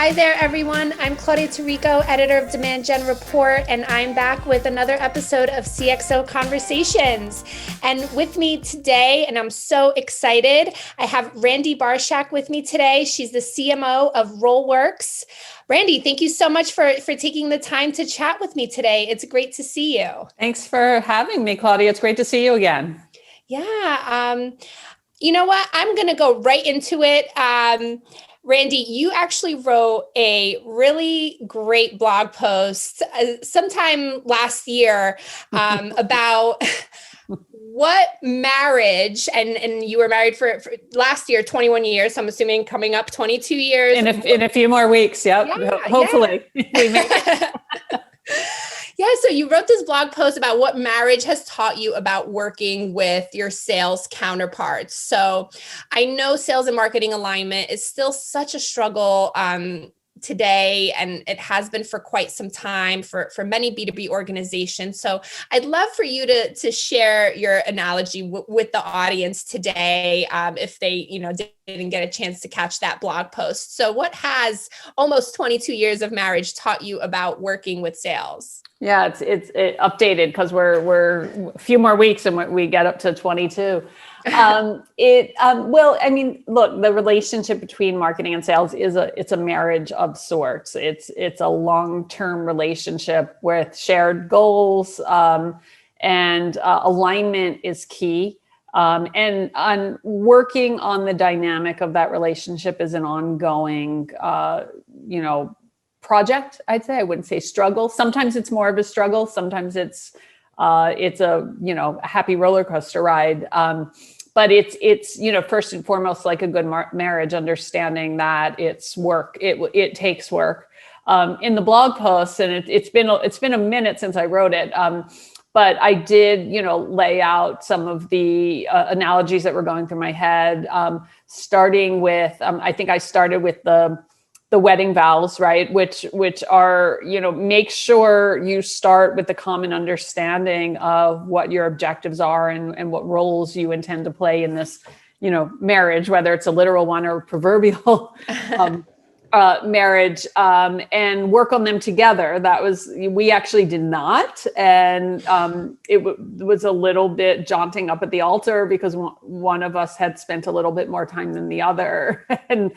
Hi there, everyone. I'm Klaudia Tirico, editor of Demand Gen Report, and I'm back with another episode of CXO Conversations. And with me today, and I'm so excited, I have Randi Barshack with me today. She's the CMO of RollWorks. Randi, thank you so much for taking the time to chat with me today. It's great to see you. Thanks for having me, Klaudia. It's great to see you again. Yeah. You know what? I'm going to go right into it. Randi, you actually wrote a really great blog post sometime last year about what marriage, and you were married for last year, 21 years. So I'm assuming coming up 22 years. In a few more weeks. Yep. Yeah, hopefully. Yeah. We make it. Yeah, so you wrote this blog post about what marriage has taught you about working with your sales counterparts. So I know sales and marketing alignment is still such a struggle today, and it has been for quite some time for many B2B organizations. So I'd love for you to share your analogy with the audience today if they didn't get a chance to catch that blog post. So what has almost 22 years of marriage taught you about working with sales? Yeah, it's updated because we're a few more weeks and we get up to 22. Well, I mean, look, the relationship between marketing and sales it's a marriage of sorts. It's a long-term relationship with shared goals, and alignment is key. And on working on the dynamic of that relationship is an ongoing, project. I'd say, I wouldn't say struggle. Sometimes it's more of a struggle. Sometimes it's a happy roller coaster ride. But it's first and foremost, like a good marriage, understanding that it's work. It takes work. In the blog post, and it's been a minute since I wrote it. But I did, lay out some of the analogies that were going through my head, starting with, I think I started with the wedding vows, right? Which are, make sure you start with the common understanding of what your objectives are and what roles you intend to play in this, marriage, whether it's a literal one or proverbial marriage, and work on them together. We actually did not. And it was a little bit jaunting up at the altar because one of us had spent a little bit more time than the other. And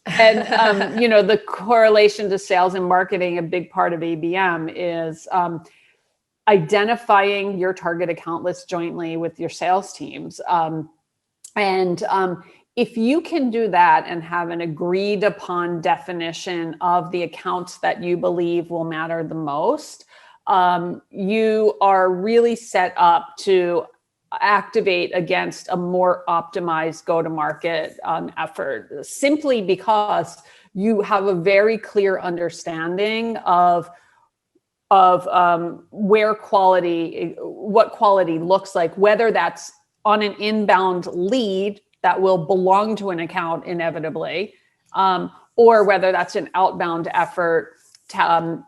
the correlation to sales and marketing, a big part of ABM is identifying your target account list jointly with your sales teams. If you can do that and have an agreed upon definition of the accounts that you believe will matter the most, you are really set up to activate against a more optimized go-to-market effort, simply because you have a very clear understanding of what quality looks like, whether that's on an inbound lead that will belong to an account inevitably, or whether that's an outbound effort to,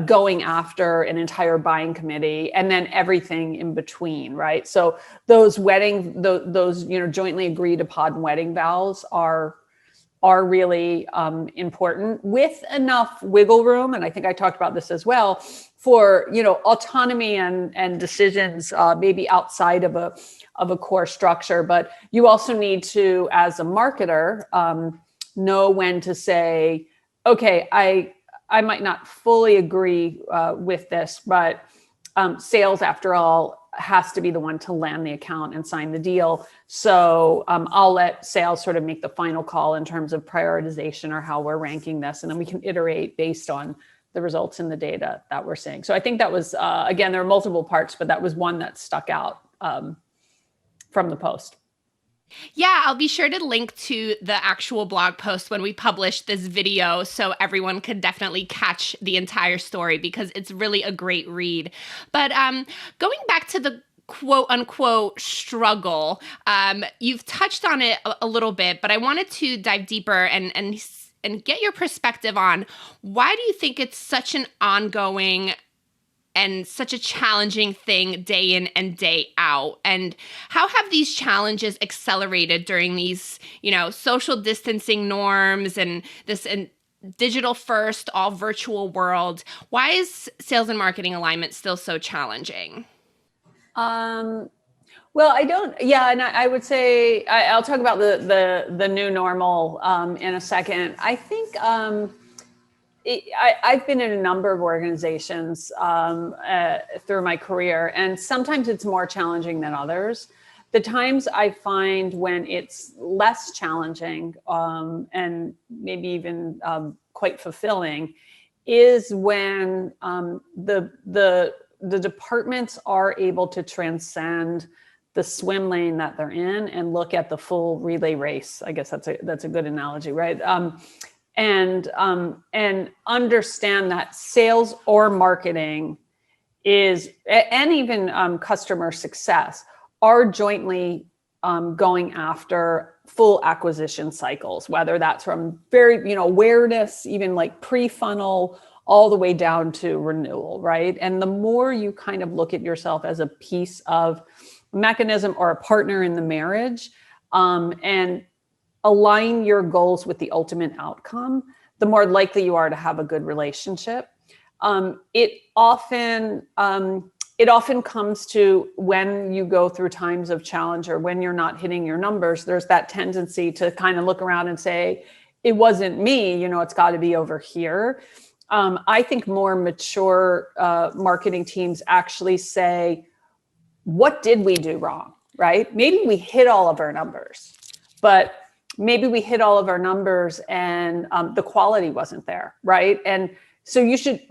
going after an entire buying committee, and then everything in between, right? So those jointly agreed upon wedding vows are really important, with enough wiggle room, and I think I talked about this as well, for autonomy and decisions maybe outside of a core structure. But you also need to, as a marketer, know when to say, okay, I might not fully agree with this, but sales, after all, has to be the one to land the account and sign the deal. So I'll let sales sort of make the final call in terms of prioritization or how we're ranking this. And then we can iterate based on the results in the data that we're seeing. So I think that was, again, there are multiple parts, but that was one that stuck out from the post. Yeah, I'll be sure to link to the actual blog post when we publish this video so everyone can definitely catch the entire story, because it's really a great read. But going back to the quote unquote struggle, you've touched on it a little bit, but I wanted to dive deeper and get your perspective on why do you think it's such an ongoing and such a challenging thing day in and day out? And how have these challenges accelerated during these, social distancing norms and this digital first, all virtual world. Why is sales and marketing alignment still so challenging? Well, and I would say I'll talk about the new normal in a second. I think I've been in a number of organizations through my career, and sometimes it's more challenging than others. The times I find when it's less challenging and maybe even quite fulfilling is when the departments are able to transcend the swim lane that they're in and look at the full relay race. I guess that's a good analogy, right? And understand that sales or marketing and even customer success are jointly going after full acquisition cycles, whether that's from very, awareness, even like pre-funnel, all the way down to renewal, right? And the more you kind of look at yourself as a piece of mechanism or a partner in the marriage, and align your goals with the ultimate outcome, the more likely you are to have a good relationship. It often comes to when you go through times of challenge or when you're not hitting your numbers, there's that tendency to kind of look around and say, it wasn't me, it's got to be over here. I think more mature marketing teams actually say, what did we do wrong, right? Maybe we hit all of our numbers, but maybe we hit all of our numbers and the quality wasn't there, right? And so you should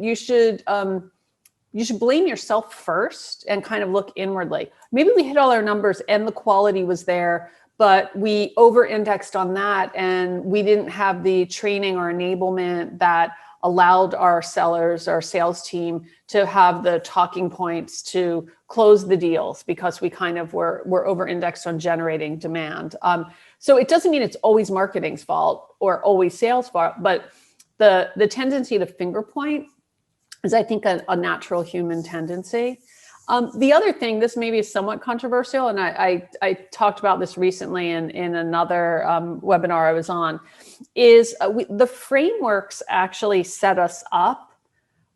blame yourself first and kind of look inwardly. Maybe we hit all our numbers and the quality was there, but we over-indexed on that and we didn't have the training or enablement that allowed our sellers, our sales team to have the talking points to close the deals because we kind of were over-indexed on generating demand. So it doesn't mean it's always marketing's fault or always sales fault, but the tendency to finger point is, I think, a natural human tendency. The other thing, this maybe is somewhat controversial, and I talked about this recently in another webinar I was on, is the frameworks actually set us up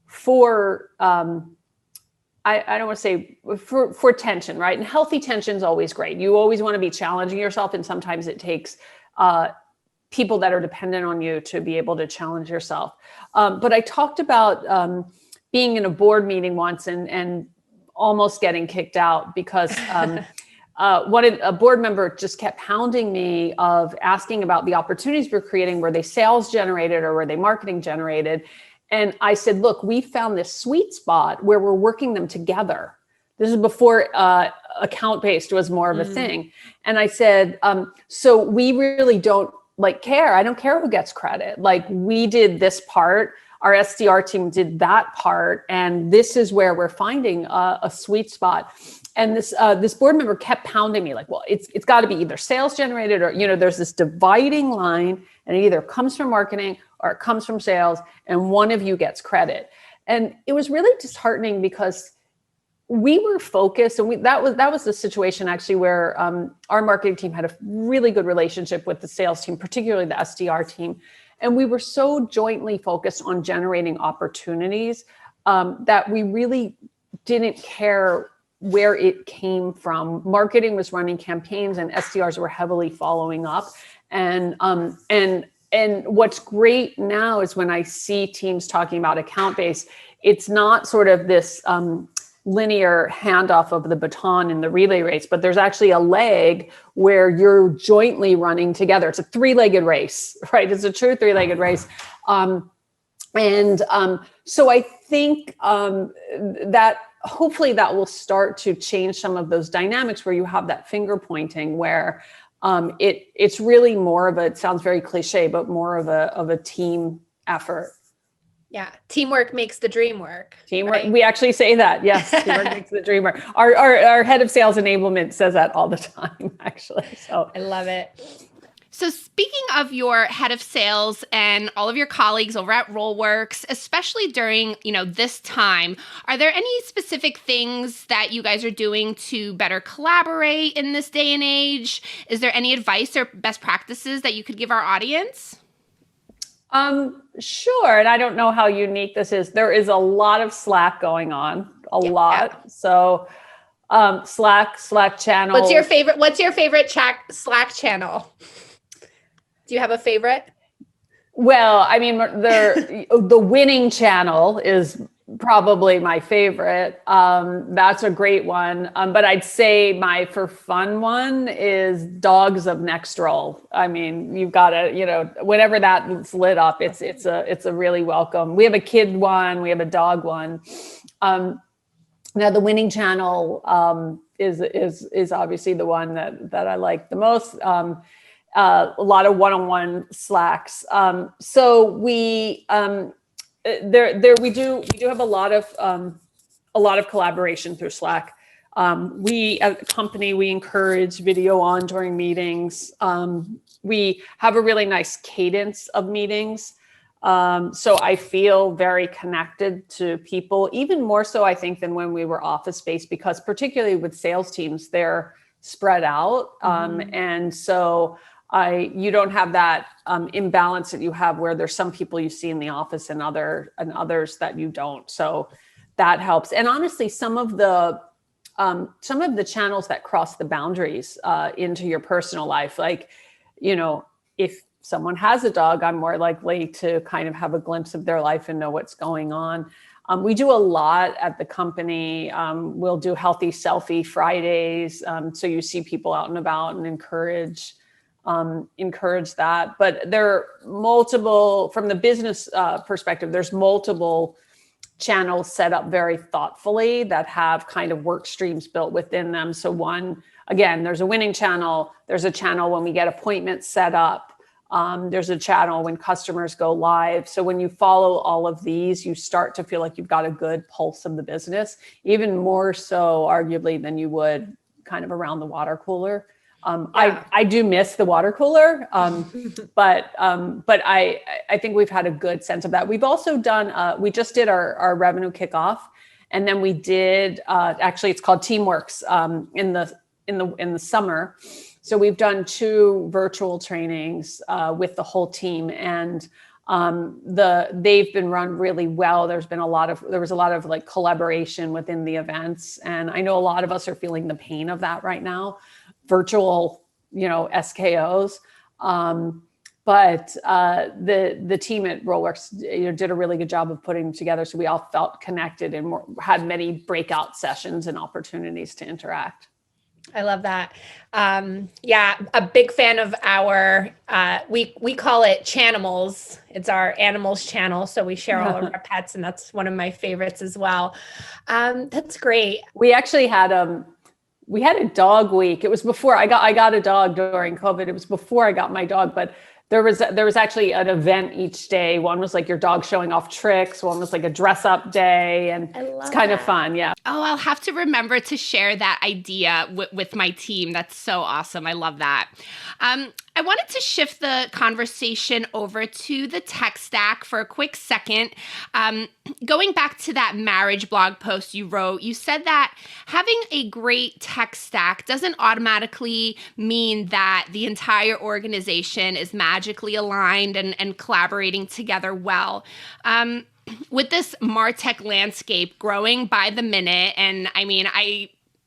for, I don't want to say for tension, right? And healthy tension is always great. You always want to be challenging yourself, and sometimes it takes people that are dependent on you to be able to challenge yourself. But I talked about being in a board meeting once and almost getting kicked out because a board member just kept hounding me of asking about the opportunities we're creating. Were they sales generated or were they marketing generated? And I said, look, we found this sweet spot where we're working them together. This is before account-based was more of a thing. And I said, so we really don't care. I don't care who gets credit. We did this part. Our SDR team did that part. And this is where we're finding a sweet spot. And this board member kept pounding me well, it's got to be either sales generated or, there's this dividing line and it either comes from marketing or it comes from sales and one of you gets credit. And it was really disheartening because we were focused, and that was the situation actually where our marketing team had a really good relationship with the sales team, particularly the SDR team. And we were so jointly focused on generating opportunities that we really didn't care where it came from. Marketing was running campaigns and SDRs were heavily following up. And what's great now is when I see teams talking about account-based, it's not sort of this linear handoff of the baton in the relay race, but there's actually a leg where you're jointly running together. It's a three-legged race, right? It's a true three-legged race. So I think that hopefully that will start to change some of those dynamics where you have that finger pointing where it's really more of it sounds very cliche, but more of a team effort. Yeah. Teamwork makes the dream work. Teamwork. Right? We actually say that. Yes. Teamwork makes the dream work. Our head of sales enablement says that all the time, actually. So I love it. So speaking of your head of sales and all of your colleagues over at RollWorks, especially during, this time, are there any specific things that you guys are doing to better collaborate in this day and age? Is there any advice or best practices that you could give our audience? Sure. And I don't know how unique this is. There is a lot of Slack going on, a lot. So Slack channel. What's your favorite Slack channel? Do you have a favorite? Well, I mean, the winning channel is probably my favorite. That's a great one. But I'd say my for fun one is Dogs of Next Roll. I mean, you've got to, whenever that's lit up, it's a really welcome. We have a kid one, we have a dog one. Now the winning channel is obviously the one that I like the most. A lot of one-on-one Slacks. So we do have a lot of collaboration through Slack. We as a company, we encourage video on during meetings. We have a really nice cadence of meetings. So I feel very connected to people, even more so I think than when we were office-based, because particularly with sales teams, they're spread out. And so you don't have that imbalance that you have where there's some people you see in the office and others that you don't. So that helps. And honestly, some of the channels that cross the boundaries into your personal life, like, if someone has a dog, I'm more likely to kind of have a glimpse of their life and know what's going on. We do a lot at the company. We'll do healthy selfie Fridays. So you see people out and about and encourage that. But there are multiple, from the business perspective, there's multiple channels set up very thoughtfully that have kind of work streams built within them. So there's a winning channel. There's a channel when we get appointments set up. There's a channel when customers go live. So when you follow all of these, you start to feel like you've got a good pulse of the business, even more so arguably than you would kind of around the water cooler. I do miss the water cooler, but I think we've had a good sense of that. We've also done, we just did our revenue kickoff, and then we did, actually it's called Teamworks in the summer. So we've done 2 virtual trainings with the whole team, and they've been run really well. There was a lot of like collaboration within the events, and I know a lot of us are feeling the pain of that right now. Virtual, SKOs. But the team at RollWorks did a really good job of putting them together. So we all felt connected and had many breakout sessions and opportunities to interact. I love that. A big fan of our, we call it Chanimals. It's our animals channel. So we share all of our pets, and that's one of my favorites as well. That's great. We actually had a dog week. It was before I got a dog during COVID. It was before I got my dog, but there was actually an event each day. One was like your dog showing off tricks. One was like a dress up day, and it's kind of fun. Yeah. Oh, I'll have to remember to share that idea with my team. That's so awesome. I love that. I wanted to shift the conversation over to the tech stack for a quick second. Going back to that marriage blog post you wrote, you said that having a great tech stack doesn't automatically mean that the entire organization is magically aligned and collaborating together well. With this martech landscape growing by the minute, and I mean,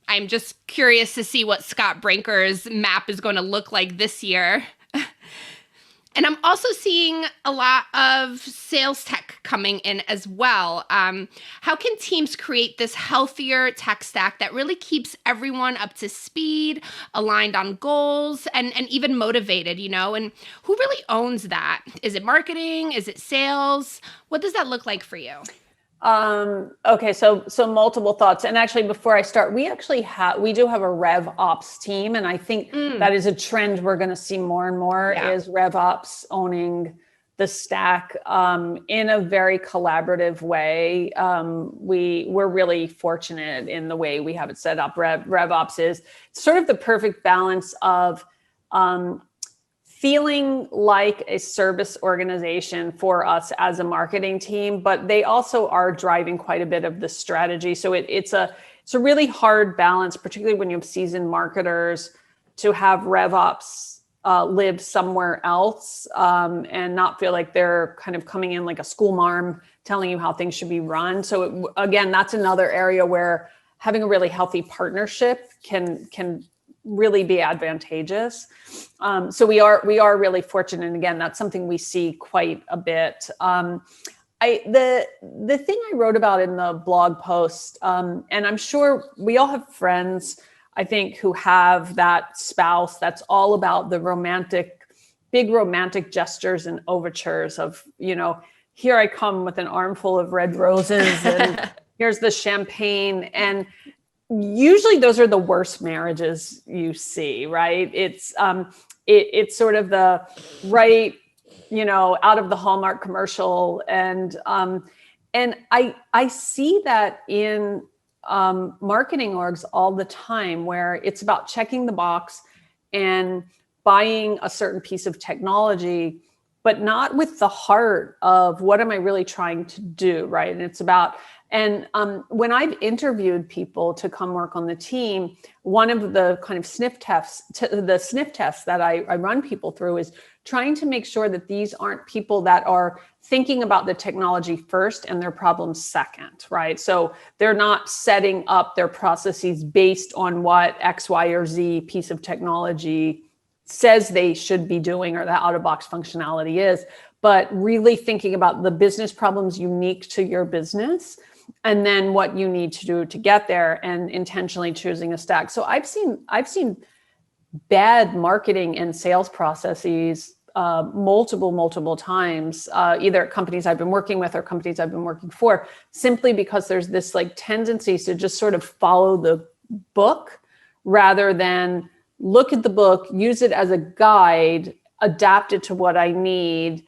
I'm just curious to see what Scott Brinker's map is going to look like this year. And I'm also seeing a lot of sales tech coming in as well. How can teams create this healthier tech stack that really keeps everyone up to speed, aligned on goals, and even motivated, And who really owns that? Is it marketing? Is it sales? What does that look like for you? Okay. So multiple thoughts. And actually, before I start, we do have a Rev Ops team. And I think that is a trend we're going to see more and more is Rev Ops owning the stack, in a very collaborative way. We're really fortunate in the way we have it set up. Rev Ops is sort of the perfect balance of, feeling like a service organization for us as a marketing team, but they also are driving quite a bit of the strategy. So it's a really hard balance, particularly when you have seasoned marketers, to have RevOps live somewhere else and not feel like they're kind of coming in like a school marm telling you how things should be run. So again, that's another area where having a really healthy partnership can really be advantageous. So we are really fortunate. And again, that's something we see quite a bit. The thing I wrote about in the blog post, and I'm sure we all have friends, I think, who have that spouse that's all about the big romantic gestures and overtures of, here I come with an armful of red roses and here's the champagne. And usually those are the worst marriages you see, right? It's sort of the right, out of the Hallmark commercial. And I see that in marketing orgs all the time, where it's about checking the box and buying a certain piece of technology, but not with the heart of what am I really trying to do, right? And it's about, when I've interviewed people to come work on the team, one of the kind of sniff tests that I run people through is trying to make sure that these aren't people that are thinking about the technology first and their problems second, right? So they're not setting up their processes based on what X, Y, or Z piece of technology says they should be doing or the out-of-box functionality is, but really thinking about the business problems unique to your business and then what you need to do to get there and intentionally choosing a stack. So I've seen bad marketing and sales processes multiple times, either at companies I've been working with or companies I've been working for, simply because there's this like tendency to just sort of follow the book rather than look at the book, use it as a guide, adapt it to what I need.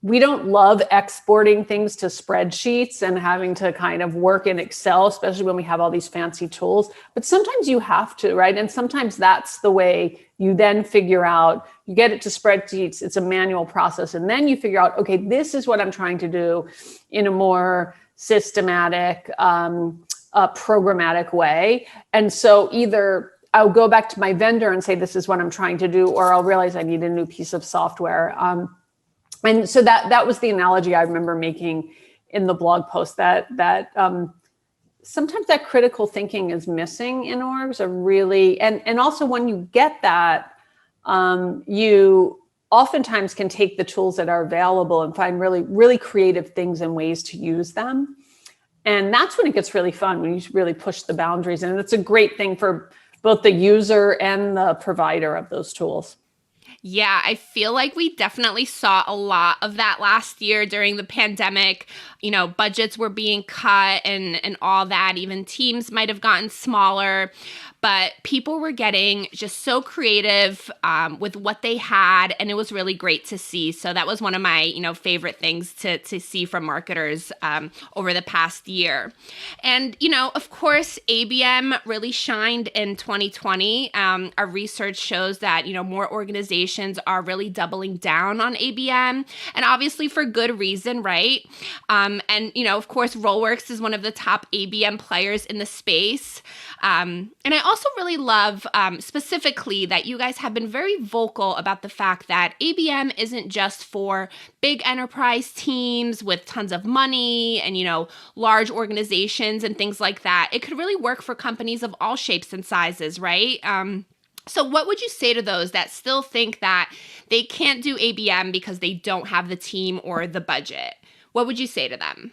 We don't love exporting things to spreadsheets and having to kind of work in Excel, especially when we have all these fancy tools. But sometimes you have to, right? And sometimes that's the way you then figure out, you get it to spreadsheets, it's a manual process. And then you figure out, okay, this is what I'm trying to do in a more systematic, programmatic way. And so either I'll go back to my vendor and say, this is what I'm trying to do, or I'll realize I need a new piece of software. And so that was the analogy I remember making in the blog post, that sometimes that critical thinking is missing in orgs, and also when you get that, you oftentimes can take the tools that are available and find really creative things and ways to use them. And that's when it gets really fun, when you really push the boundaries. And it's a great thing for both the user and the provider of those tools. Yeah, I feel like we definitely saw a lot of that last year during the pandemic. Budgets were being cut and all that. Even teams might have gotten smaller. But people were getting just so creative with what they had, and it was really great to see. So that was one of my, favorite things to see from marketers over the past year. And, of course, ABM really shined in 2020. Our research shows that, more organizations are really doubling down on ABM, and obviously for good reason, right? And, of course, RollWorks is one of the top ABM players in the space. And I also really love specifically that you guys have been very vocal about the fact that ABM isn't just for big enterprise teams with tons of money and, large organizations and things like that. It could really work for companies of all shapes and sizes, right? So what would you say to those that still think that they can't do ABM because they don't have the team or the budget? What would you say to them?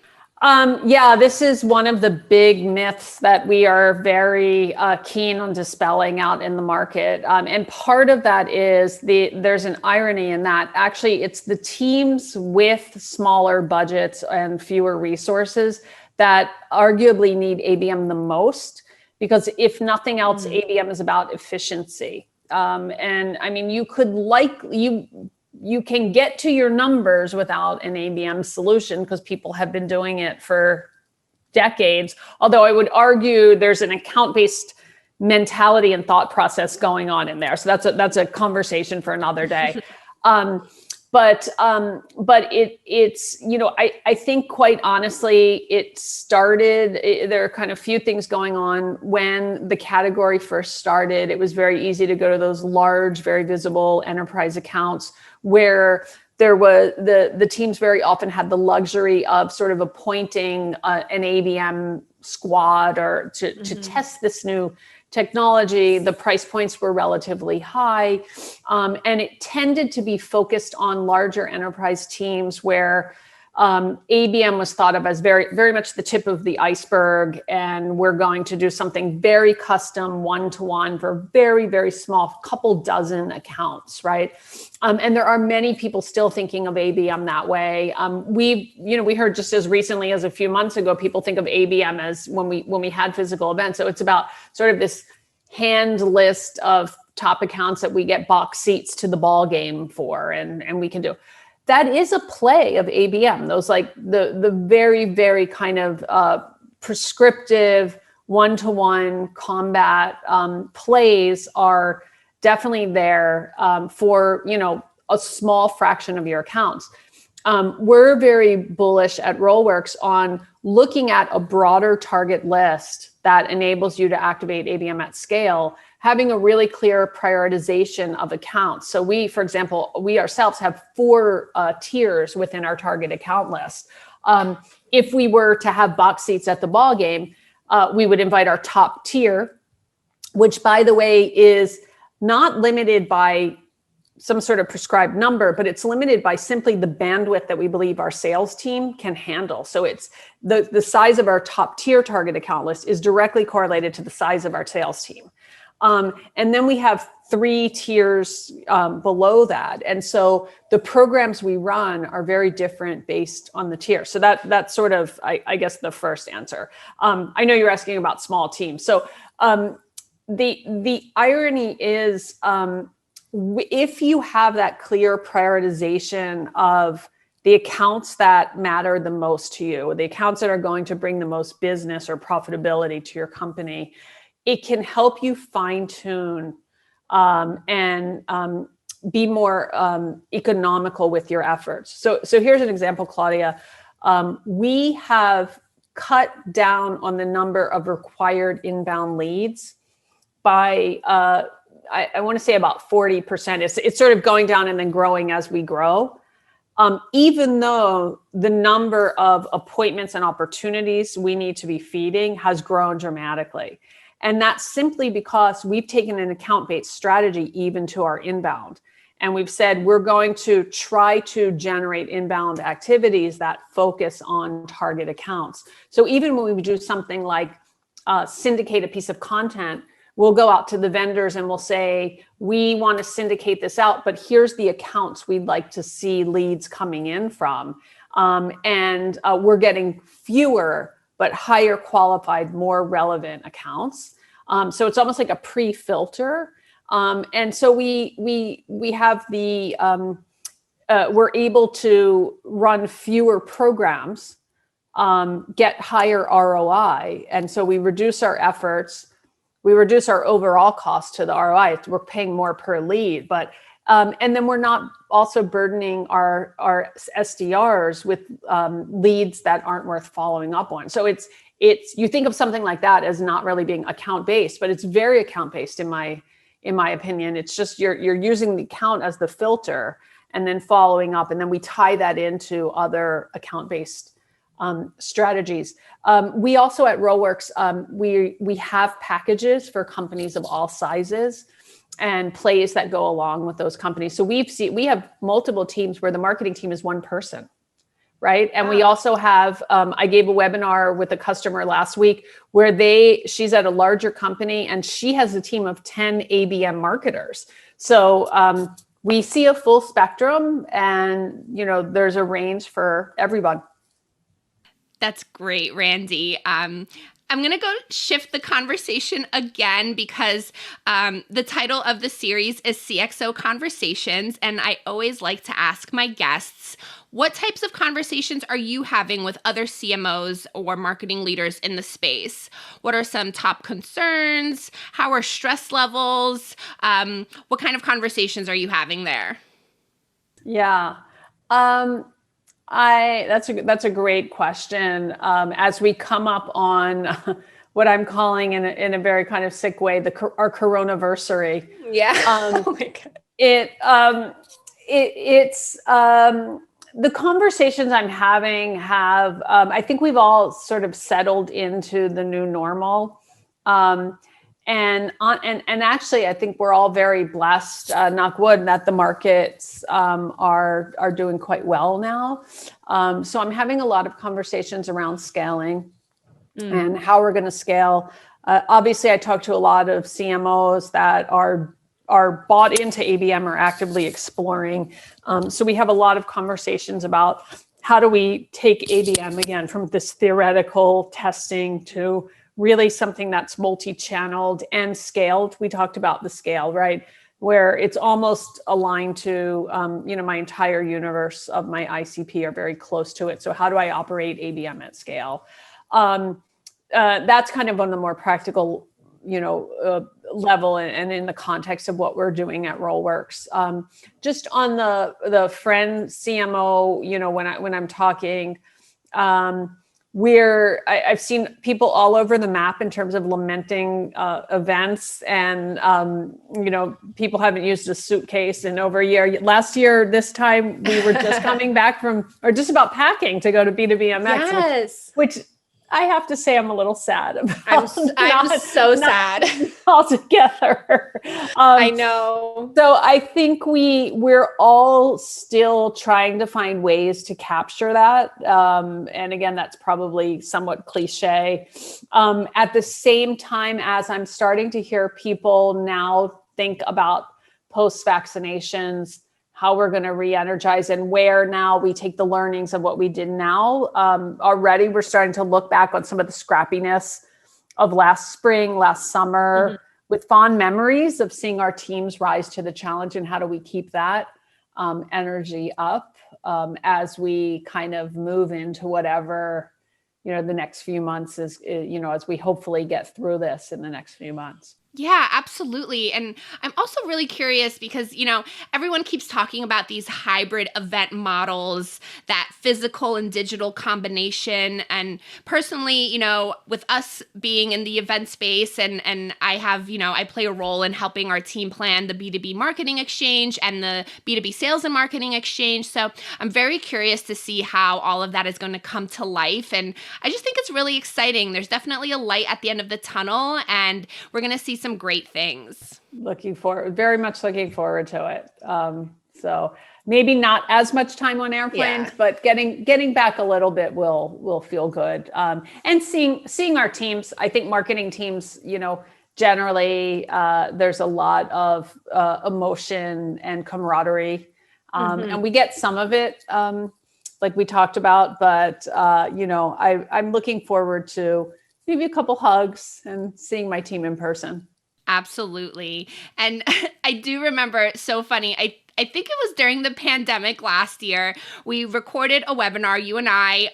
Yeah, this is one of the big myths that we are very keen on dispelling out in the market. And part of that is there's an irony in that actually it's the teams with smaller budgets and fewer resources that arguably need ABM the most, because if nothing else, ABM is about efficiency. And I mean, you can get to your numbers without an ABM solution because people have been doing it for decades. Although I would argue there's an account-based mentality and thought process going on in there. So that's a conversation for another day. it's, I think quite honestly, there are kind of few things going on. When the category first started, it was very easy to go to those large, very visible enterprise accounts where there was the teams very often had the luxury of sort of appointing an ABM squad or to test this new technology. The price points were relatively high, and it tended to be focused on larger enterprise teams where ABM was thought of as very, very much the tip of the iceberg, and we're going to do something very custom, one-to-one for very, very small, couple dozen accounts, right? And there are many people still thinking of ABM that way. We heard just as recently as a few months ago, people think of ABM as when we had physical events. So it's about sort of this hand list of top accounts that we get box seats to the ball game for, and we can do. That is a play of ABM. Those like the very, very kind of prescriptive one-to-one combat plays are definitely there for, a small fraction of your accounts. We're very bullish at RollWorks on looking at a broader target list that enables you to activate ABM at scale, having a really clear prioritization of accounts. So for example, we ourselves have 4 tiers within our target account list. If we were to have box seats at the ball game, we would invite our top tier, which by the way is not limited by some sort of prescribed number, but it's limited by simply the bandwidth that we believe our sales team can handle. So it's the size of our top tier target account list is directly correlated to the size of our sales team. And then we have 3 tiers below that. And so the programs we run are very different based on the tier. So that's sort of, I guess, the first answer. I know you're asking about small teams. So the irony is, if you have that clear prioritization of the accounts that matter the most to you, the accounts that are going to bring the most business or profitability to your company, it can help you fine tune and be more economical with your efforts. So here's an example, Klaudia. We have cut down on the number of required inbound leads by, I want to say about 40%. It's sort of going down and then growing as we grow. Even though the number of appointments and opportunities we need to be feeding has grown dramatically. And that's simply because we've taken an account-based strategy even to our inbound. And we've said we're going to try to generate inbound activities that focus on target accounts. So even when we do something like syndicate a piece of content, we'll go out to the vendors and we'll say, we want to syndicate this out, but here's the accounts we'd like to see leads coming in from. And we're getting fewer, but higher qualified, more relevant accounts. So it's almost like a pre-filter. And so we have we're able to run fewer programs, get higher ROI. And so we reduce our efforts. We reduce our overall cost to the ROI. We're paying more per lead, but and then we're not also burdening our SDRs with leads that aren't worth following up on. So it's you think of something like that as not really being account based, but it's very account based in my opinion. It's just you're using the account as the filter and then following up, and then we tie that into other account based strategies. We also at RollWorks, we have packages for companies of all sizes and plays that go along with those companies. So we have multiple teams where the marketing team is one person, right? And we also have, I gave a webinar with a customer last week where she's at a larger company and she has a team of 10 ABM marketers. So we see a full spectrum, and there's a range for everyone. That's great, Randi. I'm going to go shift the conversation again because the title of the series is CXO Conversations, and I always like to ask my guests, what types of conversations are you having with other CMOs or marketing leaders in the space? What are some top concerns? How are stress levels? What kind of conversations are you having there? Yeah. That's a great question. As we come up on what I'm calling in a very kind of sick way, our coronaversary. Yeah. Oh my God. It's the conversations I'm having I think we've all sort of settled into the new normal. And actually, I think we're all very blessed, knock wood, that the markets are doing quite well now. So I'm having a lot of conversations around scaling and how we're going to scale. Obviously, I talk to a lot of CMOs that are bought into ABM or actively exploring. So we have a lot of conversations about how do we take ABM again from this theoretical testing to really something that's multi-channeled and scaled. We talked about the scale, right? Where it's almost aligned to, my entire universe of my ICP are very close to it. So how do I operate ABM at scale? That's kind of on the more practical, level and in the context of what we're doing at RollWorks. Just on the friend CMO, when I'm talking, I've seen people all over the map in terms of lamenting events, and people haven't used a suitcase in over a year. Last year, this time we were just coming back from, or just about packing to go to B2BMX, Yes. which I have to say I'm a little sad about. I'm so sad. Altogether. I know. So I think we're all still trying to find ways to capture that. And again, that's probably somewhat cliche. At the same time as I'm starting to hear people now think about post-vaccinations, how we're going to re-energize, and where now we take the learnings of what we did now. Already we're starting to look back on some of the scrappiness of last spring, last summer, with fond memories of seeing our teams rise to the challenge, and how do we keep that energy up as we kind of move into whatever, the next few months is, as we hopefully get through this in the next few months. Yeah, absolutely. And I'm also really curious because, everyone keeps talking about these hybrid event models, that physical and digital combination. And personally, with us being in the event space and I have, I play a role in helping our team plan the B2B marketing exchange and the B2B sales and marketing exchange. So I'm very curious to see how all of that is going to come to life. And I just think it's really exciting. There's definitely a light at the end of the tunnel, and we're going to see some great things. Very much looking forward to it. So maybe not as much time on airplanes, but getting back a little bit will feel good. And seeing our teams, I think marketing teams, generally there's a lot of emotion and camaraderie, and we get some of it, like we talked about. But I'm looking forward to maybe a couple hugs and seeing my team in person. Absolutely. And I do remember, so funny, I think it was during the pandemic last year, we recorded a webinar, you and I,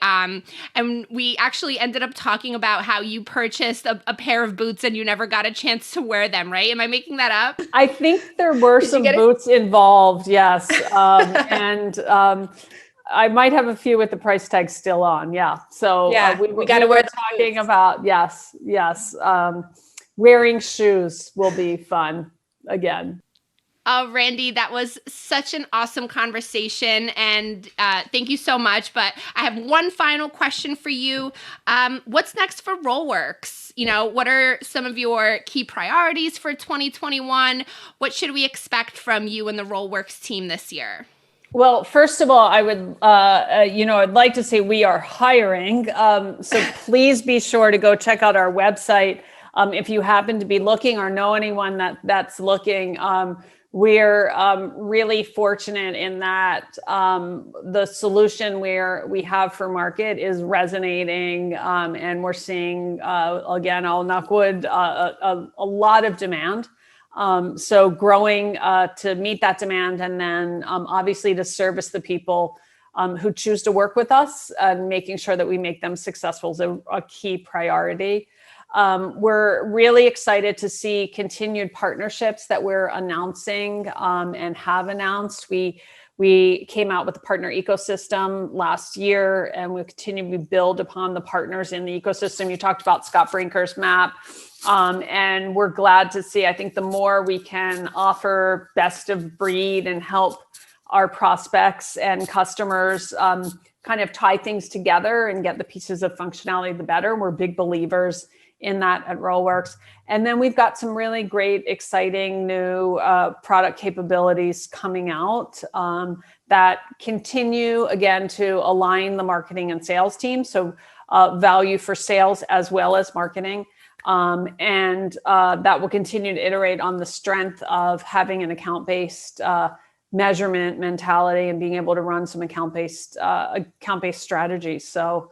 and we actually ended up talking about how you purchased a pair of boots and you never got a chance to wear them, right? Am I making that up? I think there were some boots involved, yes. And I might have a few with the price tag still on, yeah. So we got to wear talking boots. About, yes. Wearing shoes will be fun again. Randi, that was such an awesome conversation, and thank you so much. But I have one final question for you. What's next for RollWorks? What are some of your key priorities for 2021? What should we expect from you and the RollWorks team this year? Well, first of all, I would, I'd like to say we are hiring. So please be sure to go check out our website. If you happen to be looking or know anyone that's looking, we're really fortunate in that the solution we have for market is resonating, and we're seeing, again, I'll knock wood, a lot of demand. So growing to meet that demand, and then obviously to service the people who choose to work with us, and making sure that we make them successful is a key priority. We're really excited to see continued partnerships that we're announcing and have announced. We We came out with a partner ecosystem last year, and we continue to build upon the partners in the ecosystem. You talked about Scott Brinker's map. And we're glad to see, I think the more we can offer best of breed and help our prospects and customers kind of tie things together and get the pieces of functionality, the better. We're big believers in that at RollWorks. And then we've got some really great, exciting new product capabilities coming out that continue, again, to align the marketing and sales team. So value for sales as well as marketing. And that will continue to iterate on the strength of having an account-based measurement mentality and being able to run some account-based strategies. So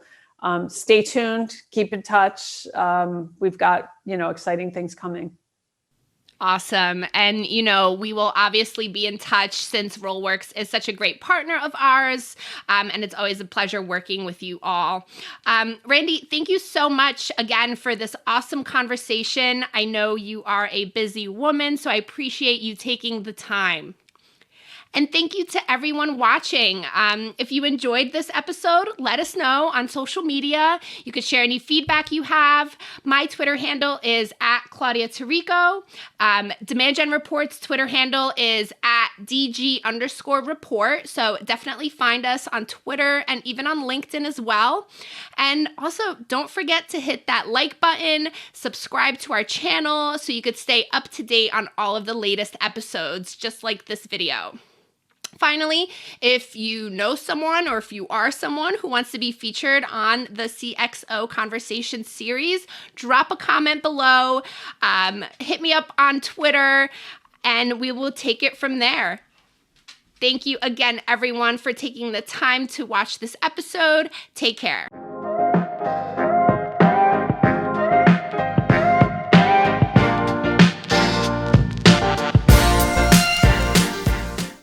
stay tuned, keep in touch. We've got, exciting things coming. Awesome. And, we will obviously be in touch since RollWorks is such a great partner of ours. And it's always a pleasure working with you all. Randi, thank you so much again for this awesome conversation. I know you are a busy woman, so I appreciate you taking the time. And thank you to everyone watching. If you enjoyed this episode, let us know on social media. You could share any feedback you have. My Twitter handle is @Klaudia Tirico. Demand Gen Report's Twitter handle is @DG_report. So definitely find us on Twitter and even on LinkedIn as well. And also don't forget to hit that like button, subscribe to our channel so you could stay up to date on all of the latest episodes, just like this video. Finally, if you know someone or if you are someone who wants to be featured on the CXO Conversation series, drop a comment below, hit me up on Twitter, and we will take it from there. Thank you again, everyone, for taking the time to watch this episode. Take care.